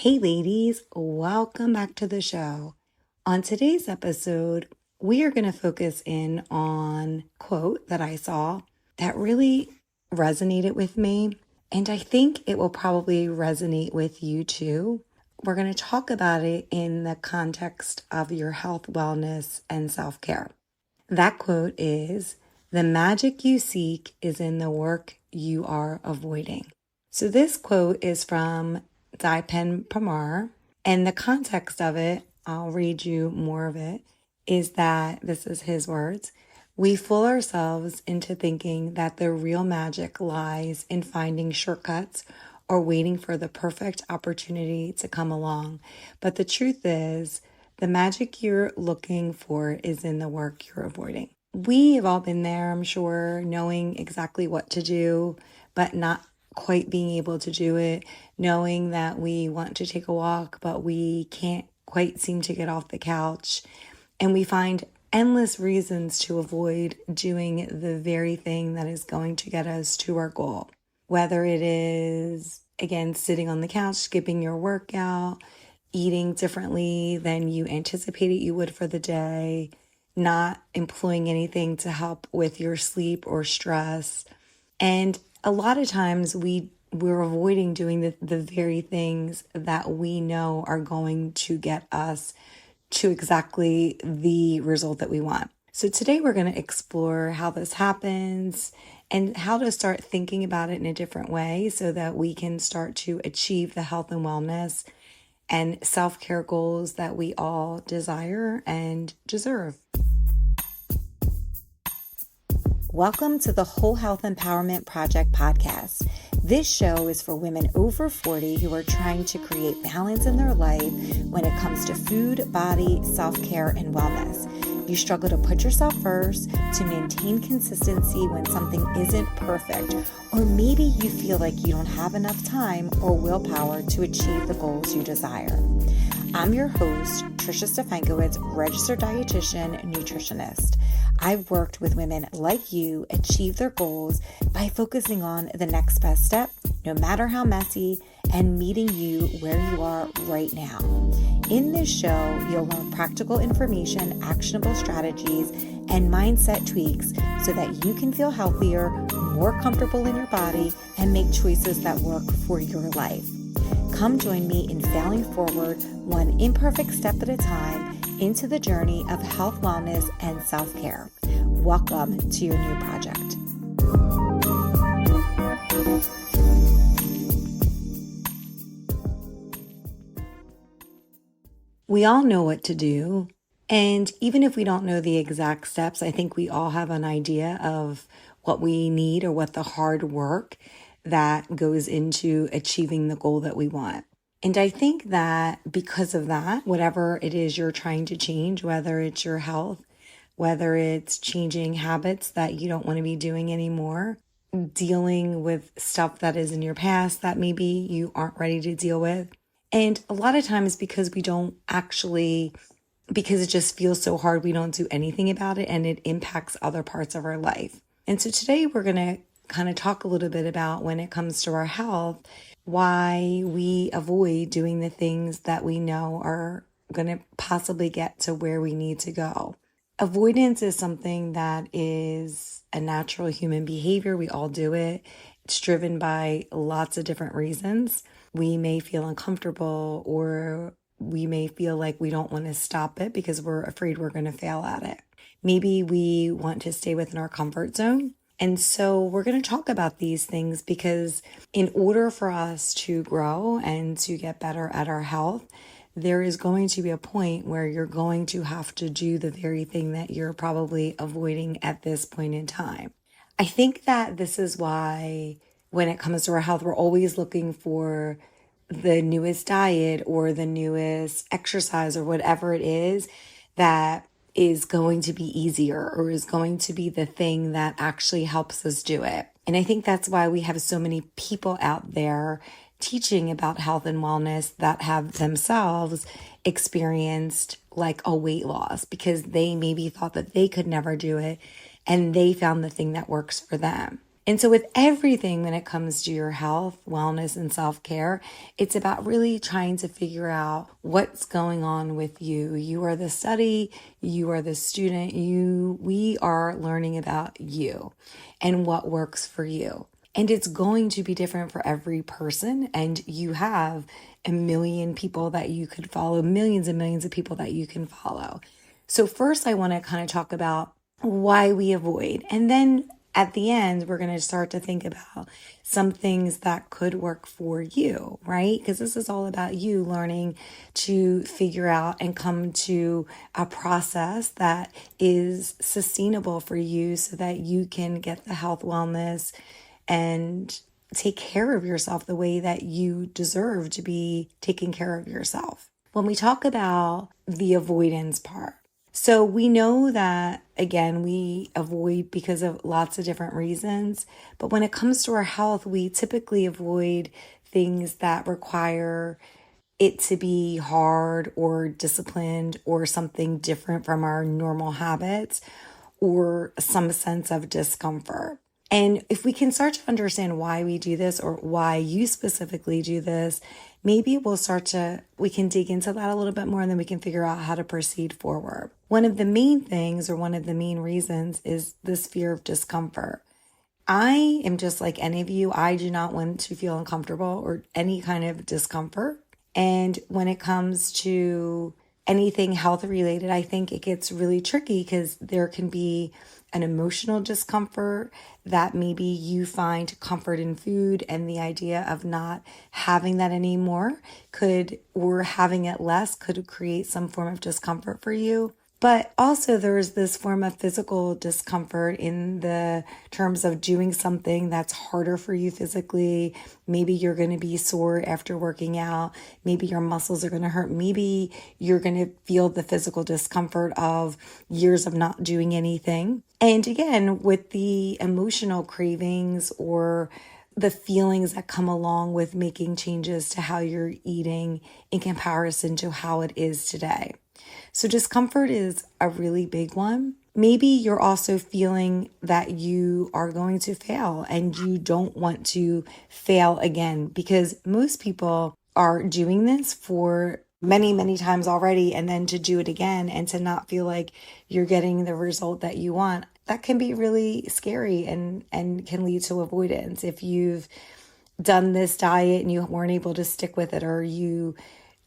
Hey ladies, welcome back to the show. On today's episode, we are going to focus in on a quote that I saw that really resonated with me, and I think it will probably resonate with you too. We're going to talk about it in the context of your health, wellness, and self-care. That quote is, "The magic you seek is in the work you are avoiding." So this quote is from Dipen Pramar, and the context of it, I'll read you more of it, is that, this is his words, "We fool ourselves into thinking that the real magic lies in finding shortcuts or waiting for the perfect opportunity to come along. But the truth is, the magic you're looking for is in the work you're avoiding." We have all been there, I'm sure, knowing exactly what to do, but not quite being able to do it, knowing that we want to take a walk, but we can't quite seem to get off the couch. And we find endless reasons to avoid doing the very thing that is going to get us to our goal. Whether it is, again, sitting on the couch, skipping your workout, eating differently than you anticipated you would for the day, not employing anything to help with your sleep or stress. And a lot of times we're avoiding doing the very things that we know are going to get us to exactly the result that we want. So today we're going to explore how this happens and how to start thinking about it in a different way so that we can start to achieve the health and wellness and self-care goals that we all desire and deserve. Welcome to the Whole Health Empowerment Project podcast. This show is for women over 40 who are trying to create balance in their life when it comes to food, body, self-care, and wellness. You struggle to put yourself first, to maintain consistency when something isn't perfect, or maybe you feel like you don't have enough time or willpower to achieve the goals you desire. I'm your host, Trisha Stefankowitz, registered dietitian, nutritionist. I've worked with women like you achieve their goals by focusing on the next best step, no matter how messy, and meeting you where you are right now. In this show, you'll learn practical information, actionable strategies, and mindset tweaks so that you can feel healthier, more comfortable in your body, and make choices that work for your life. Come join me in failing forward, one imperfect step at a time, into the journey of health, wellness, and self-care. Welcome to your new project. We all know what to do. And even if we don't know the exact steps, I think we all have an idea of what we need or what the hard work that goes into achieving the goal that we want. And I think that because of that, whatever it is you're trying to change, whether it's your health, whether it's changing habits that you don't want to be doing anymore, dealing with stuff that is in your past that maybe you aren't ready to deal with. And a lot of times because because it just feels so hard, we don't do anything about it and it impacts other parts of our life. And so today we're going to kind of talk a little bit about, when it comes to our health, why we avoid doing the things that we know are going to possibly get to where we need to go. Avoidance is something that is a natural human behavior. We all do it. It's driven by lots of different reasons. We may feel uncomfortable, or we may feel like we don't want to stop it because we're afraid we're going to fail at it. Maybe we want to stay within our comfort zone. And so we're going to talk about these things because in order for us to grow and to get better at our health, there is going to be a point where you're going to have to do the very thing that you're probably avoiding at this point in time. I think that this is why when it comes to our health, we're always looking for the newest diet or the newest exercise or whatever it is that is going to be easier or is going to be the thing that actually helps us do it. And I think that's why we have so many people out there teaching about health and wellness that have themselves experienced like a weight loss because they maybe thought that they could never do it and they found the thing that works for them. And so with everything when it comes to your health, wellness, and self-care, it's about really trying to figure out what's going on with you. You are the study, you are the student, we are learning about you and what works for you. And it's going to be different for every person. And you have a million people that you could follow, millions and millions of people that you can follow. So first I want to kind of talk about why we avoid. And then at the end, we're going to start to think about some things that could work for you, right? Because this is all about you learning to figure out and come to a process that is sustainable for you so that you can get the health, wellness, and take care of yourself the way that you deserve to be taking care of yourself. When we talk about the avoidance part, so we know that, again, we avoid because of lots of different reasons. But when it comes to our health, we typically avoid things that require it to be hard or disciplined or something different from our normal habits or some sense of discomfort. And if we can start to understand why we do this or why you specifically do this, maybe we can dig into that a little bit more and then we can figure out how to proceed forward. One of the main things or one of the main reasons is this fear of discomfort. I am just like any of you. I do not want to feel uncomfortable or any kind of discomfort. And when it comes to anything health related, I think it gets really tricky because there can be an emotional discomfort that maybe you find comfort in food, and the idea of not having that anymore or having it less could create some form of discomfort for you. But also there's this form of physical discomfort in the terms of doing something that's harder for you physically. Maybe you're going to be sore after working out. Maybe your muscles are going to hurt. Maybe you're going to feel the physical discomfort of years of not doing anything. And again, with the emotional cravings or the feelings that come along with making changes to how you're eating in comparison to how it is today. So discomfort is a really big one. Maybe you're also feeling that you are going to fail and you don't want to fail again, because most people are doing this for many, many times already, and then to do it again and to not feel like you're getting the result that you want, that can be really scary and can lead to avoidance. If you've done this diet and you weren't able to stick with it, or you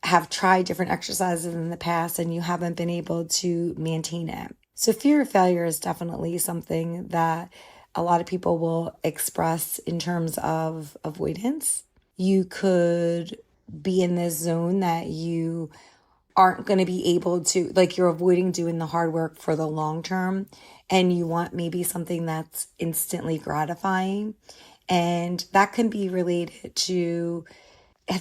have tried different exercises in the past and you haven't been able to maintain it. So fear of failure is definitely something that a lot of people will express in terms of avoidance. You could be in this zone that you aren't going to be able to, like, you're avoiding doing the hard work for the long term, and you want maybe something that's instantly gratifying. And that can be related to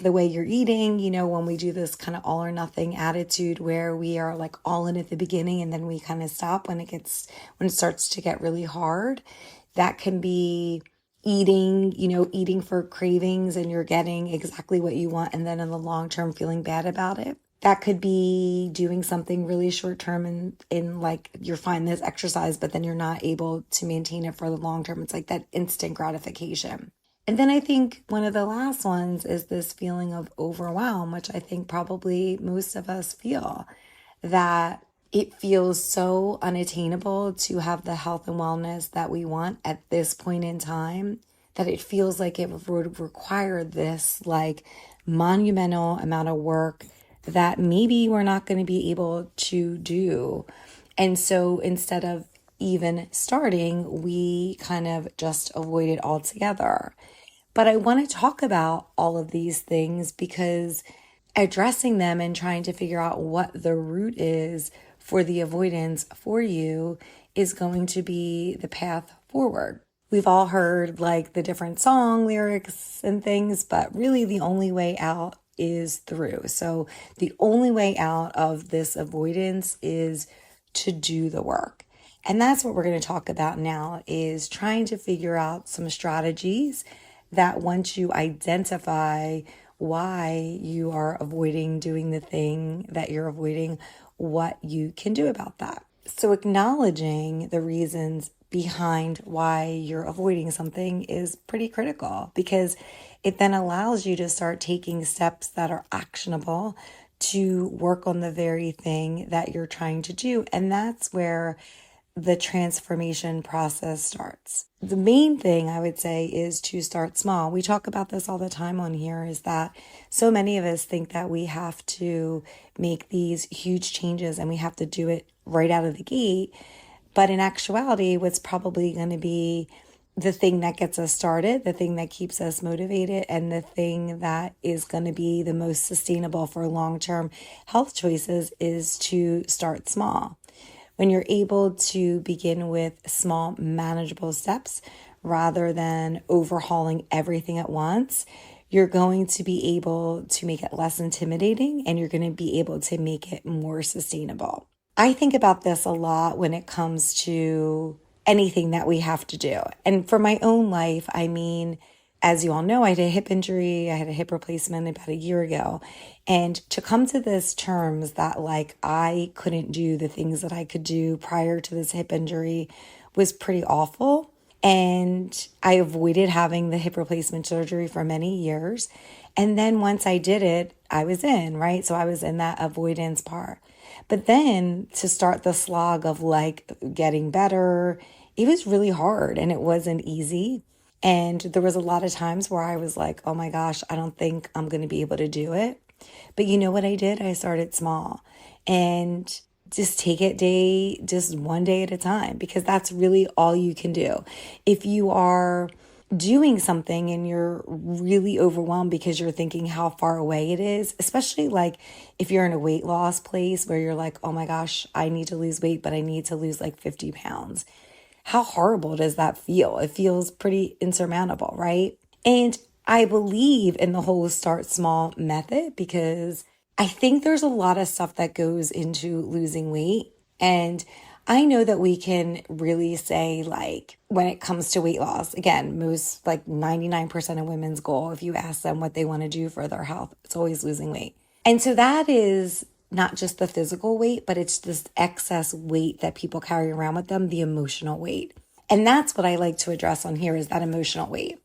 the way you're eating, when we do this kind of all or nothing attitude where we are like all in at the beginning and then we kind of stop when it starts to get really hard. That can be eating for cravings and you're getting exactly what you want, and then in the long term feeling bad about it. That could be doing something really short term in like you're fine this exercise, but then you're not able to maintain it for the long term. It's like that instant gratification. And then I think one of the last ones is this feeling of overwhelm, which I think probably most of us feel, that it feels so unattainable to have the health and wellness that we want at this point in time, that it feels like it would require this like monumental amount of work that maybe we're not going to be able to do. And so instead of even starting, we kind of just avoid it altogether. But I want to talk about all of these things because addressing them and trying to figure out what the root is for the avoidance for you is going to be the path forward. We've all heard like the different song lyrics and things, but really the only way out is through. So the only way out of this avoidance is to do the work. And that's what we're going to talk about now, is trying to figure out some strategies that once you identify why you are avoiding doing the thing that you're avoiding, what you can do about that. So acknowledging the reasons behind why you're avoiding something is pretty critical, because it then allows you to start taking steps that are actionable to work on the very thing that you're trying to do. And that's where the transformation process starts. The main thing I would say is to start small. We talk about this all the time on here, is that so many of us think that we have to make these huge changes and we have to do it right out of the gate. But in actuality, what's probably going to be the thing that gets us started, the thing that keeps us motivated, and the thing that is going to be the most sustainable for long-term health choices is to start small. When you're able to begin with small, manageable steps rather than overhauling everything at once, you're going to be able to make it less intimidating, and you're going to be able to make it more sustainable. I think about this a lot when it comes to anything that we have to do. And for my own life, I mean, as you all know, I had a hip injury. I had a hip replacement about a year ago. And to come to this terms that like I couldn't do the things that I could do prior to this hip injury was pretty awful. And I avoided having the hip replacement surgery for many years. And then once I did it, I was in, right? So I was in that avoidance part. But then to start the slog of like getting better, it was really hard and it wasn't easy. And there was a lot of times where I was like, oh my gosh, I don't think I'm going to be able to do it. But you know what I did? I started small and just take it just one day at a time, because that's really all you can do. If you are doing something and you're really overwhelmed because you're thinking how far away it is, especially like if you're in a weight loss place where you're like, oh my gosh, I need to lose weight, but I need to lose like 50 pounds. How horrible does that feel? It feels pretty insurmountable, right? And I believe in the whole start small method because I think there's a lot of stuff that goes into losing weight. And I know that we can really say, like, when it comes to weight loss, again, most like 99% of women's goal, if you ask them what they want to do for their health, it's always losing weight. And so that is not just the physical weight, but it's this excess weight that people carry around with them, the emotional weight. And that's what I like to address on here, is that emotional weight.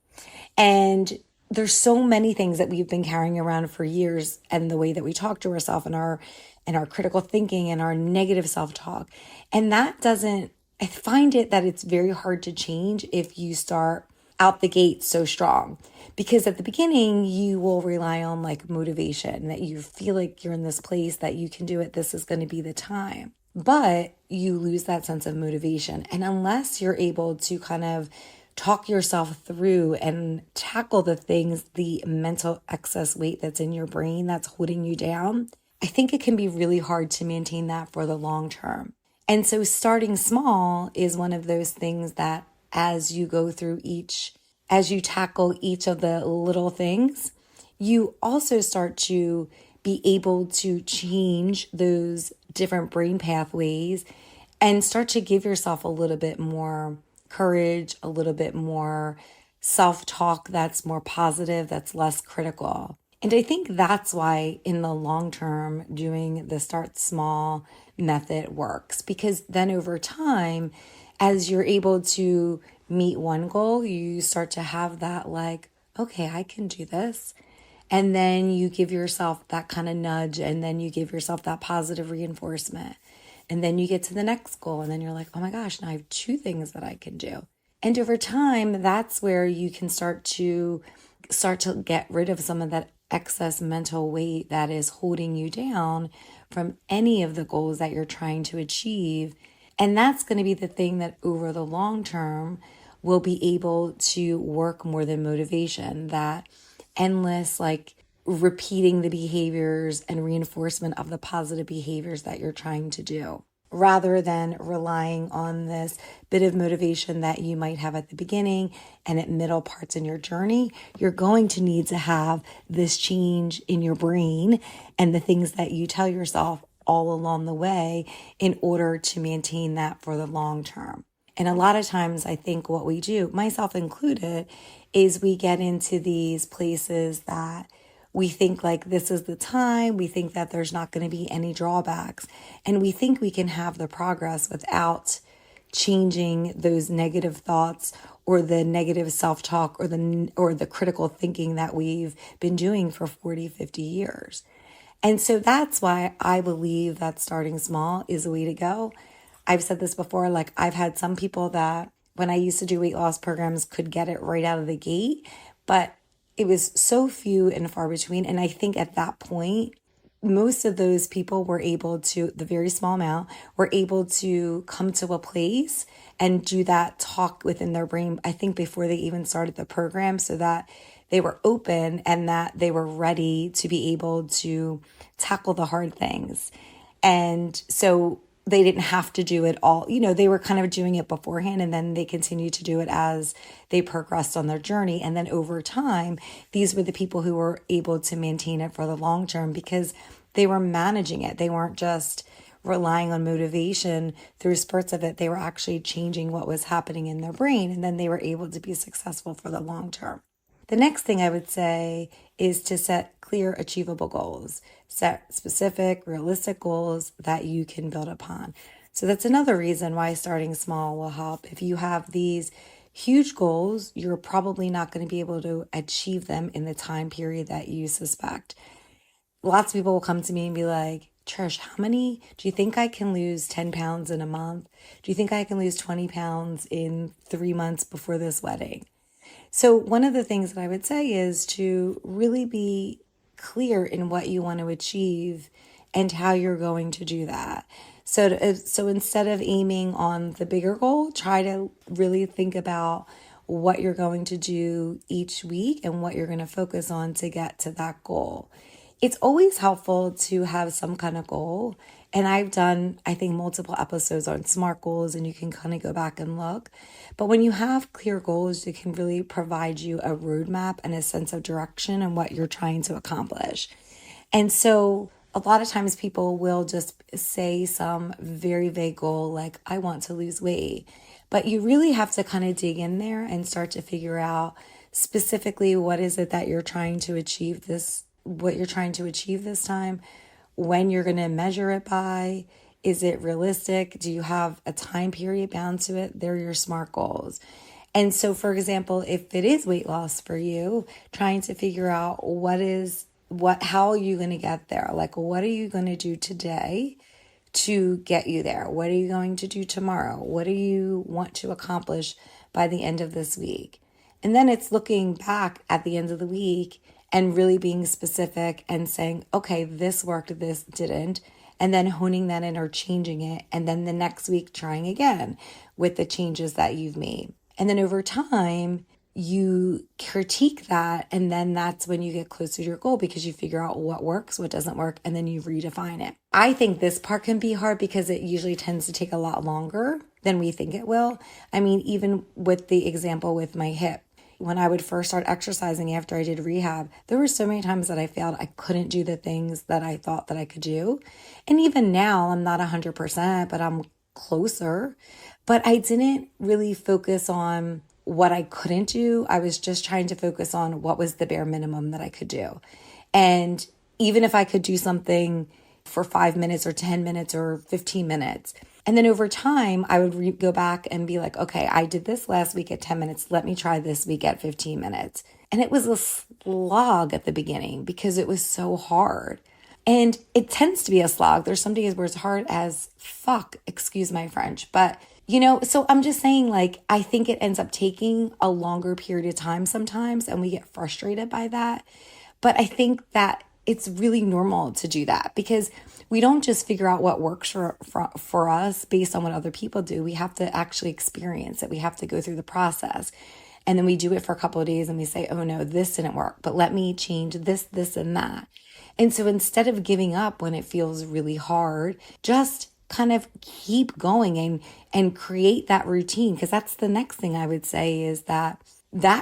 And there's so many things that we've been carrying around for years, and the way that we talk to ourselves and our critical thinking and our negative self-talk. And that doesn't, I find it that it's very hard to change if you start out the gate so strong. Because at the beginning, you will rely on like motivation, that you feel like you're in this place, that you can do it, this is going to be the time. But you lose that sense of motivation. And unless you're able to kind of talk yourself through and tackle the things, the mental excess weight that's in your brain that's holding you down, I think it can be really hard to maintain that for the long term. And so starting small is one of those things that as you go through as you tackle each of the little things, you also start to be able to change those different brain pathways and start to give yourself a little bit more courage, a little bit more self-talk that's more positive, that's less critical. And I think that's why in the long term, doing the start small method works, because then over time, as you're able to meet one goal, you start to have that like, okay, I can do this. And then you give yourself that kind of nudge, and then you give yourself that positive reinforcement. And then you get to the next goal, and then you're like, oh my gosh, now I have 2 things that I can do. And over time, that's where you can start to get rid of some of that excess mental weight that is holding you down from any of the goals that you're trying to achieve. And that's going to be the thing that over the long term will be able to work more than motivation, that endless like repeating the behaviors and reinforcement of the positive behaviors that you're trying to do, rather than relying on this bit of motivation that you might have at the beginning and at middle parts in your journey. You're going to need to have this change in your brain and the things that you tell yourself all along the way in order to maintain that for the long term. And a lot of times I think what we do, myself included, is we get into these places that we think like this is the time, we think that there's not going to be any drawbacks, and we think we can have the progress without changing those negative thoughts or the negative self-talk or the critical thinking that we've been doing for 40, 50 years. And so that's why I believe that starting small is the way to go. I've said this before, like I've had some people that when I used to do weight loss programs could get it right out of the gate, but it was so few and far between. And I think at that point, most of those people were able to, the very small amount, were able to come to a place and do that talk within their brain, I think before they even started the program, so that they were open and that they were ready to be able to tackle the hard things. And so they didn't have to do it all. They were kind of doing it beforehand, and then they continued to do it as they progressed on their journey. And then over time, these were the people who were able to maintain it for the long term because they were managing it. They weren't just relying on motivation through spurts of it. They were actually changing what was happening in their brain, and then they were able to be successful for the long term. The next thing I would say is to set clear, achievable goals. Set specific, realistic goals that you can build upon. So that's another reason why starting small will help. If you have these huge goals, you're probably not going to be able to achieve them in the time period that you suspect. Lots of people will come to me and be like, Trish, do you think I can lose 10 pounds in a month? Do you think I can lose 20 pounds in 3 months before this wedding? So one of the things that I would say is to really be clear in what you want to achieve and how you're going to do that. So instead of aiming on the bigger goal, try to really think about what you're going to do each week and what you're going to focus on to get to that goal. It's always helpful to have some kind of goal. And I've done, I think, multiple episodes on SMART goals, and you can kind of go back and look. But when you have clear goals, it can really provide you a roadmap and a sense of direction and what you're trying to accomplish. And so a lot of times people will just say some very vague goal like, I want to lose weight. But you really have to kind of dig in there and start to figure out specifically what is it that you're trying to achieve what you're trying to achieve this time, when you're going to measure it by. Is it realistic? Do you have a time period bound to it? They're your SMART goals. And so, for example, if it is weight loss for you, trying to figure out how are you going to get there? Like, what are you going to do today to get you there? What are you going to do tomorrow? What do you want to accomplish by the end of this week? And then it's looking back at the end of the week and really being specific and saying, okay, this worked, this didn't, and then honing that in or changing it. And then the next week, trying again with the changes that you've made. And then over time, you critique that. And then that's when you get closer to your goal because you figure out what works, what doesn't work, and then you redefine it. I think this part can be hard because it usually tends to take a lot longer than we think it will. I mean, even with the example with my hip, when I would first start exercising after I did rehab, there were so many times that I failed. I couldn't do the things that I thought that I could do. And even now, I'm not 100%, but I'm closer. But I didn't really focus on what I couldn't do. I was just trying to focus on what was the bare minimum that I could do. And even if I could do something for 5 minutes or 10 minutes or 15 minutes, and then over time, I would go back and be like, okay, I did this last week at 10 minutes. Let me try this week at 15 minutes. And it was a slog at the beginning because it was so hard. And it tends to be a slog. There's some days where it's hard as fuck, excuse my French. But, so I'm just saying, like, I think it ends up taking a longer period of time sometimes, and we get frustrated by that. But I think that it's really normal to do that because we don't just figure out what works for us based on what other people do. We have to actually experience it. We have to go through the process. And then we do it for a couple of days and we say, oh no, this didn't work, but let me change this, and that. And so instead of giving up when it feels really hard, just kind of keep going and create that routine. Because that's the next thing I would say is that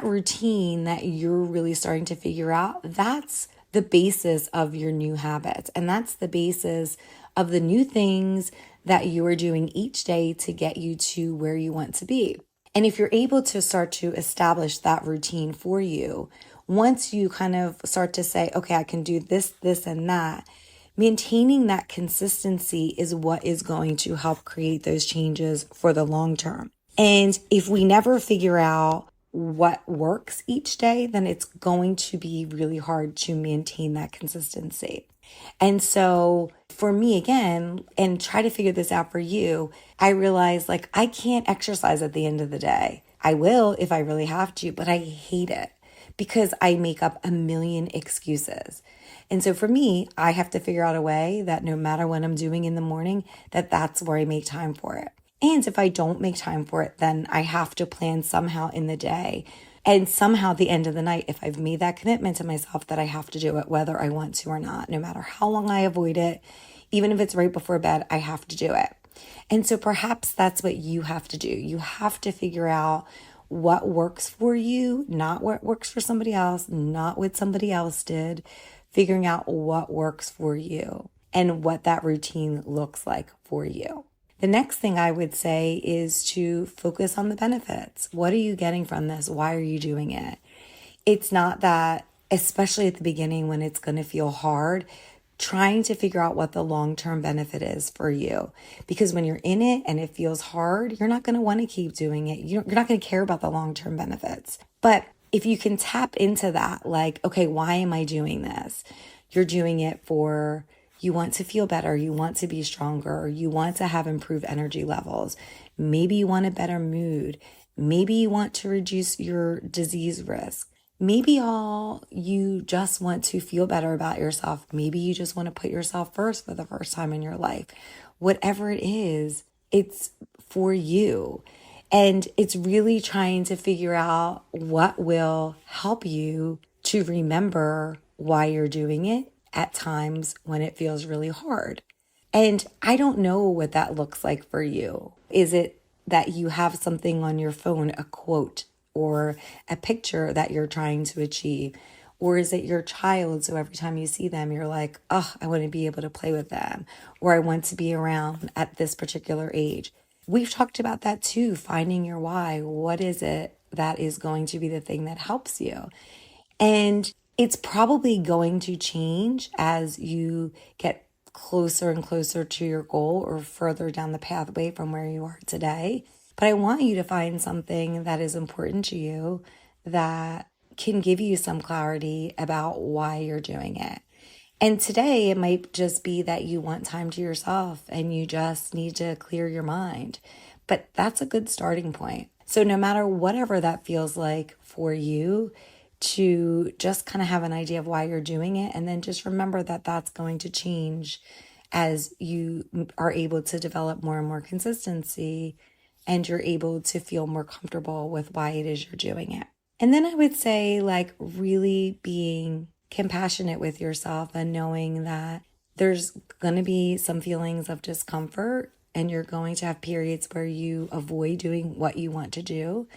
routine that you're really starting to figure out, that's the basis of your new habits. And that's the basis of the new things that you are doing each day to get you to where you want to be. And if you're able to start to establish that routine for you, once you kind of start to say, okay, I can do this, this, and that, maintaining that consistency is what is going to help create those changes for the long term. And if we never figure out what works each day, then it's going to be really hard to maintain that consistency. And so for me, again, and try to figure this out for you, I realized like I can't exercise at the end of the day. I will if I really have to, but I hate it because I make up a million excuses. And so for me, I have to figure out a way that no matter what I'm doing in the morning, that's where I make time for it. And if I don't make time for it, then I have to plan somehow in the day. And somehow at the end of the night, if I've made that commitment to myself that I have to do it, whether I want to or not, no matter how long I avoid it, even if it's right before bed, I have to do it. And so perhaps that's what you have to do. You have to figure out what works for you, not what works for somebody else, not what somebody else did, figuring out what works for you and what that routine looks like for you. The next thing I would say is to focus on the benefits. What are you getting from this? Why are you doing it? It's not that, especially at the beginning when it's going to feel hard, trying to figure out what the long-term benefit is for you. Because when you're in it and it feels hard, you're not going to want to keep doing it. You're not going to care about the long-term benefits. But if you can tap into that, like, okay, why am I doing this? You're doing it for you want to feel better, you want to be stronger, you want to have improved energy levels. Maybe you want a better mood. Maybe you want to reduce your disease risk. Maybe all you just want to feel better about yourself. Maybe you just want to put yourself first for the first time in your life. Whatever it is, it's for you. And it's really trying to figure out what will help you to remember why you're doing it at times when it feels really hard. And I don't know what that looks like for you. Is it that you have something on your phone, a quote or a picture that you're trying to achieve? Or is it your child? So every time you see them, you're like, oh, I want to be able to play with them, or I want to be around at this particular age. We've talked about that too, finding your why. What is it that is going to be the thing that helps you? And it's probably going to change as you get closer and closer to your goal or further down the pathway from where you are today. But I want you to find something that is important to you that can give you some clarity about why you're doing it. And today it might just be that you want time to yourself and you just need to clear your mind. But that's a good starting point. So no matter whatever that feels like for you, to just kind of have an idea of why you're doing it. And then just remember that that's going to change as you are able to develop more and more consistency and you're able to feel more comfortable with why it is you're doing it. And then I would say like really being compassionate with yourself and knowing that there's going to be some feelings of discomfort and you're going to have periods where you avoid doing what you want to do.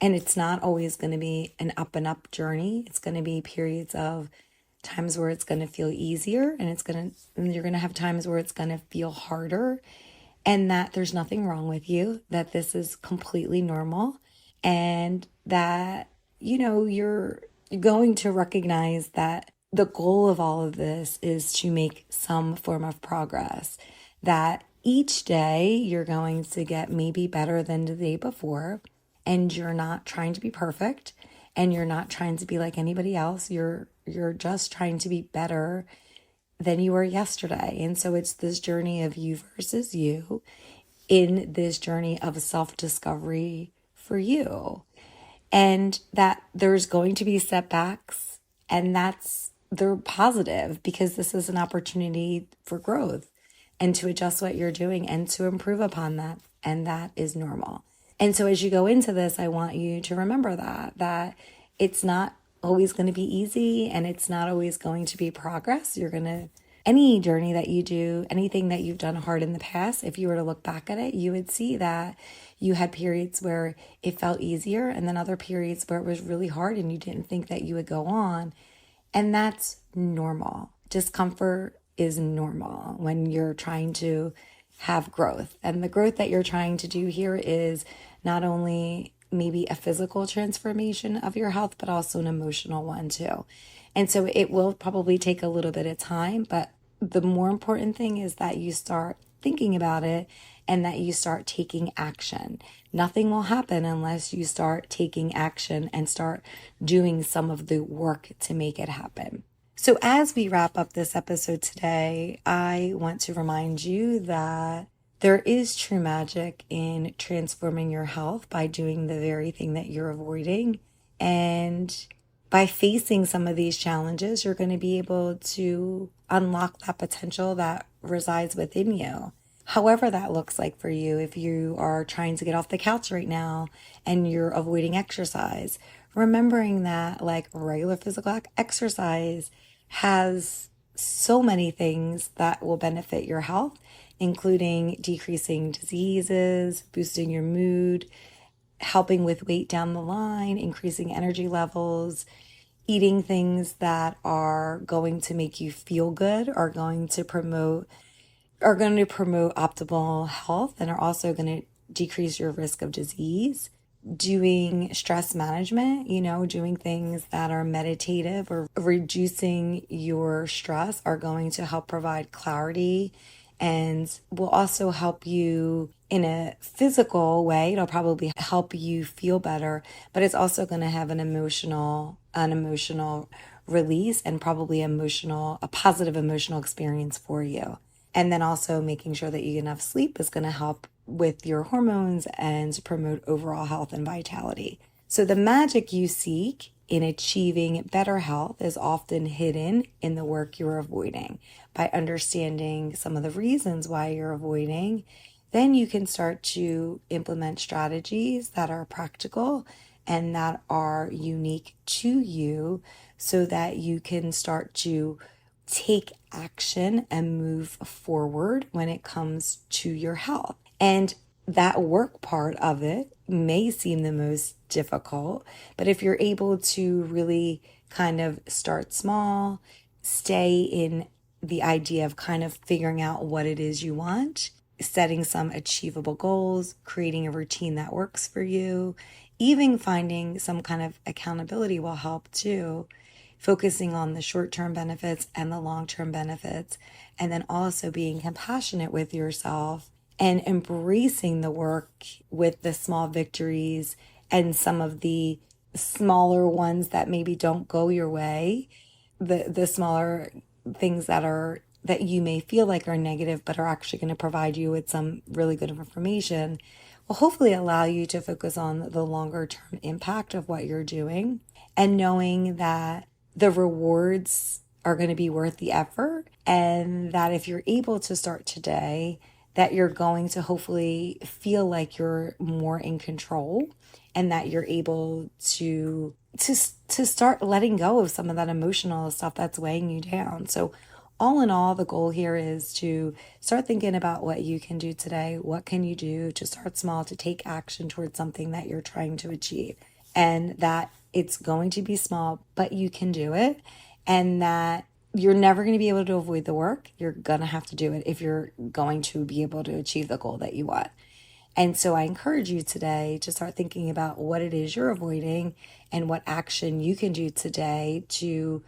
And it's not always going to be an up and up journey. It's going to be periods of times where it's going to feel easier and you're going to have times where it's going to feel harder, and that there's nothing wrong with you, that this is completely normal, and that, you're going to recognize that the goal of all of this is to make some form of progress, that each day you're going to get maybe better than the day before. And you're not trying to be perfect and you're not trying to be like anybody else. You're just trying to be better than you were yesterday. And so it's this journey of you versus you in this journey of self-discovery for you. And that there's going to be setbacks, and they're positive because this is an opportunity for growth and to adjust what you're doing and to improve upon that. And that is normal. And so as you go into this, I want you to remember that it's not always going to be easy and it's not always going to be progress. Any journey that you do, anything that you've done hard in the past, if you were to look back at it, you would see that you had periods where it felt easier and then other periods where it was really hard and you didn't think that you would go on. And that's normal. Discomfort is normal when you're trying to have growth. And the growth that you're trying to do here is not only maybe a physical transformation of your health, but also an emotional one too. And so it will probably take a little bit of time, but the more important thing is that you start thinking about it and that you start taking action. Nothing will happen unless you start taking action and start doing some of the work to make it happen. So as we wrap up this episode today, I want to remind you that there is true magic in transforming your health by doing the very thing that you're avoiding. And by facing some of these challenges, you're going to be able to unlock that potential that resides within you. However that looks like for you, if you are trying to get off the couch right now and you're avoiding exercise, remembering that like regular physical exercise has so many things that will benefit your health, including decreasing diseases, boosting your mood, helping with weight down the line, increasing energy levels, eating things that are going to make you feel good, are going to promote optimal health, and are also going to decrease your risk of disease. Doing stress management, doing things that are meditative or reducing your stress are going to help provide clarity and will also help you in a physical way. It'll probably help you feel better, but it's also going to have an emotional release and probably a positive emotional experience for you. And then also making sure that you get enough sleep is going to help with your hormones and promote overall health and vitality. So the magic you seek in achieving better health is often hidden in the work you're avoiding. By understanding some of the reasons why you're avoiding, then you can start to implement strategies that are practical and that are unique to you so that you can start to take action and move forward when it comes to your health. And that work part of it may seem the most difficult, but if you're able to really kind of start small, stay in the idea of kind of figuring out what it is you want, setting some achievable goals, creating a routine that works for you, even finding some kind of accountability will help too. Focusing on the short-term benefits and the long-term benefits, and then also being compassionate with yourself and embracing the work with the small victories and some of the smaller ones that maybe don't go your way, the smaller things that you may feel like are negative but are actually going to provide you with some really good information will hopefully allow you to focus on the longer term impact of what you're doing, and knowing that the rewards are going to be worth the effort, and that if you're able to start today, that you're going to hopefully feel like you're more in control and that you're able to start letting go of some of that emotional stuff that's weighing you down. So all in all, the goal here is to start thinking about what you can do today. What can you do to start small, to take action towards something that you're trying to achieve, and that it's going to be small, but you can do it, and that you're never going to be able to avoid the work. You're going to have to do it if you're going to be able to achieve the goal that you want. And so I encourage you today to start thinking about what it is you're avoiding and what action you can do today to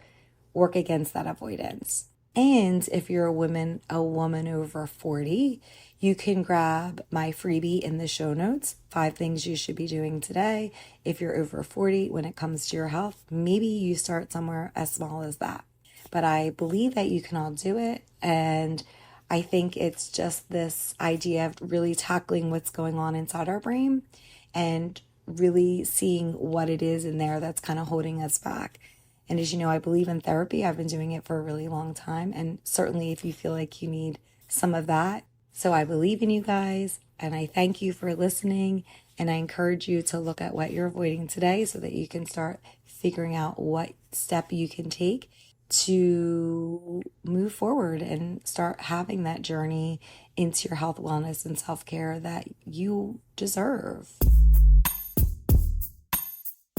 work against that avoidance. And if you're a woman over 40, you can grab my freebie in the show notes, 5 things you should be doing today. If you're over 40, when it comes to your health, maybe you start somewhere as small as that. But I believe that you can all do it. And I think it's just this idea of really tackling what's going on inside our brain and really seeing what it is in there that's kind of holding us back. And as you know, I believe in therapy. I've been doing it for a really long time. And certainly if you feel like you need some of that. So I believe in you guys, and I thank you for listening. And I encourage you to look at what you're avoiding today so that you can start figuring out what step you can take to move forward and start having that journey into your health, wellness, and self-care that you deserve.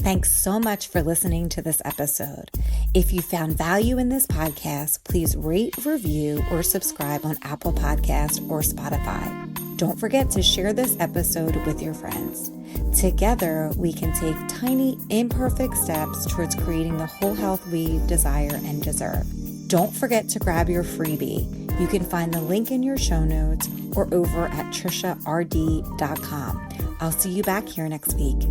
Thanks so much for listening to this episode. If you found value in this podcast, please rate, review, or subscribe on Apple Podcasts or Spotify. Don't forget to share this episode with your friends. Together, we can take tiny, imperfect steps towards creating the whole health we desire and deserve. Don't forget to grab your freebie. You can find the link in your show notes or over at triciard.com. I'll see you back here next week.